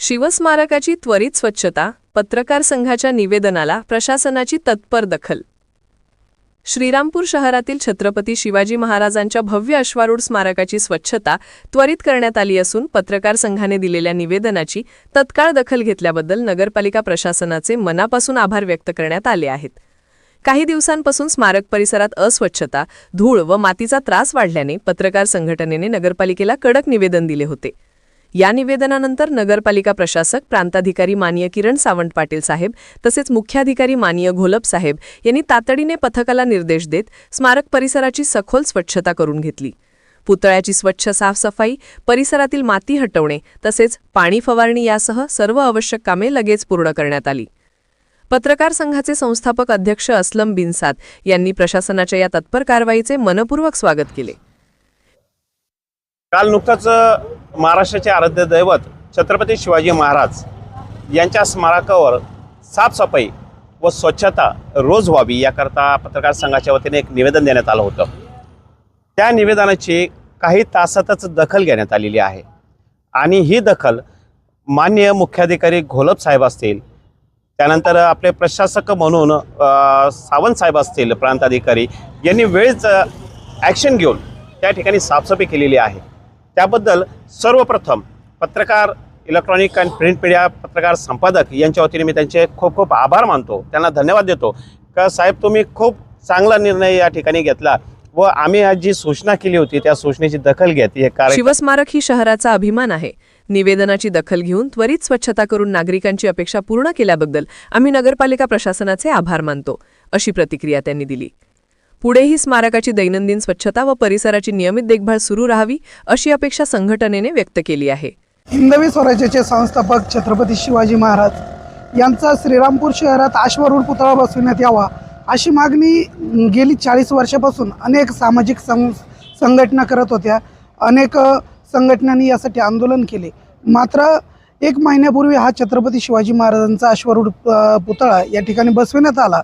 शिवस्मारकाची त्वरित स्वच्छता, पत्रकार संघाच्या निवेदनाला प्रशासनाची तत्पर दखल। श्रीरामपूर शहरातील छत्रपती शिवाजी महाराजांच्या भव्य अश्वारूढ स्मारकाची स्वच्छता त्वरित करण्यात आली असून पत्रकार संघाने दिलेल्या निवेदनाची तत्काळ दखल घेतल्याबद्दल नगरपालिका प्रशासनाचे मनापासून आभार व्यक्त करण्यात आले आहेत। काही दिवसांपासून स्मारक परिसरात अस्वच्छता, धूळ व मातीचा त्रास वाढल्याने पत्रकार संघटनेने नगरपालिकेला कडक निवेदन दिले होते। या निवेदनानंतर नगरपालिका प्रशासक प्रांताधिकारी माननीय किरण सावंत पाटील साहेब तसेच मुख्याधिकारी माननीय घोलप साहेब यांनी तातडीने पथकाला निर्देश देत स्मारक परिसराची सखोल स्वच्छता करून घेतली। पुतळ्याची स्वच्छ साफसफाई, परिसरातील माती हटवणे तसेच पाणी फवारणी यासह सर्व आवश्यक कामे लगेच पूर्ण करण्यात आली। पत्रकार संघाचे संस्थापक अध्यक्ष असलम बिनसाद यांनी प्रशासनाच्या या तत्पर कारवाईचे मनपूर्वक स्वागत केले। काल नुकताच महाराष्ट्राचे आराध्य दैवत छत्रपती शिवाजी महाराज यांच्या स्मारकावर साफसफाई व स्वच्छता रोज व्हावी याकरता पत्रकार संघाच्या वतीने एक निवेदन देण्यात आलं होतं। त्या निवेदनाची काही तासातच दखल घेण्यात आलेली आहे आणि ही दखल माननीय मुख्याधिकारी घोलप साहेब असतील, त्यानंतर आपले प्रशासक म्हणून सावंत साहेब असतील प्रांताधिकारी यांनी वेळेच ॲक्शन घेऊन त्या ठिकाणी साफसफाई केलेली आहे। त्याबद्दल सर्वप्रथम पत्रकार, इलेक्ट्रॉनिक आणि प्रिंट मीडिया पत्रकार संपादक यांच्या वतीने मी त्यांचे खूप खूप आभार मानतो, त्यांना धन्यवाद देतो का साहेब तुम्ही खूप चांगला निर्णय या ठिकाणी घेतला व आम्ही आज जी सूचना केली होती त्या सूचनेची दखल घेतली। हे कार्य शिवस्मारक ही शहराचा अभिमान आहे। निवेदनाची दखल घेऊन त्वरित स्वच्छता करून नागरिकांची अपेक्षा पूर्ण केल्याबद्दल आम्ही नगरपालिका प्रशासनाचे आभार मानतो, अशी प्रतिक्रिया त्यांनी दिली। पुढेही स्मारकाची दैनंदिन स्वच्छता व परिसराची नियमित देखभाल सुरू राहावी अशी अपेक्षा संघटनेने व्यक्त केली आहे। हिंदवी स्वराज्याचे संस्थापक छत्रपती शिवाजी महाराज यांचा श्रीरामपूर शहरात अश्वारूढ पुतळा बसविण्यात यावा अशी मागणी गेली 40 वर्षापासून अनेक सामाजिक संघटना करत होत्या। अनेक संघटनांनी यासाठी आंदोलन केले। मात्र 1 महिन्यापूर्वी हा छत्रपती शिवाजी महाराजांचा अश्वारूढ पुतळा या ठिकाणी बसविण्यात आला।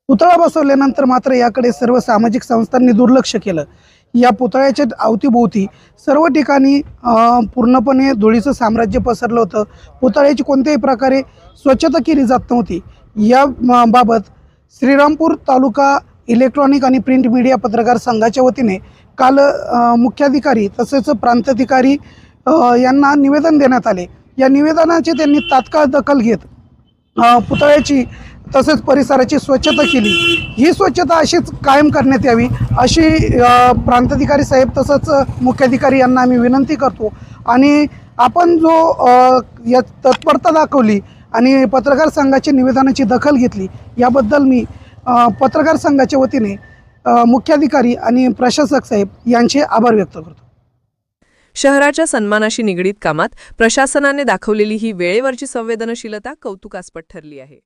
पुतळा बसवल्यानंतर मात्र याकडे सर्व सामाजिक संस्थांनी दुर्लक्ष केलं। या पुतळ्याच्या अवतीभोवती सर्व ठिकाणी पूर्णपणे धुळीचं साम्राज्य पसरलं होतं। पुतळ्याची कोणत्याही प्रकारे स्वच्छता केली जात नव्हती। या बाबत श्रीरामपूर तालुका इलेक्ट्रॉनिक आणि प्रिंट मीडिया पत्रकार संघाच्या वतीने काल मुख्याधिकारी तसेच प्रांताधिकारी यांना निवेदन देण्यात आले। या निवेदनाची त्यांनी तात्काळ दखल घेत पुतळ्याची तसेच परिसराची स्वच्छता केली। ही स्वच्छता अशीच कायम करण्यात यावी अशी प्रांताधिकारी साहेब तसंच मुख्याधिकारी यांना आम्ही विनंती करतो। आणि आपण जो या तत्परता दाखवली आणि पत्रकार संघाच्या निवेदनाची दखल घेतली याबद्दल मी पत्रकार संघाच्या वतीने मुख्याधिकारी आणि प्रशासक साहेब यांचे आभार व्यक्त करतो। शहराच्या सन्मानाशी निगडीत कामात प्रशासनाने दाखवलेली ही वेळेवरची संवेदनशीलता कौतुकास्पद ठरली आहे।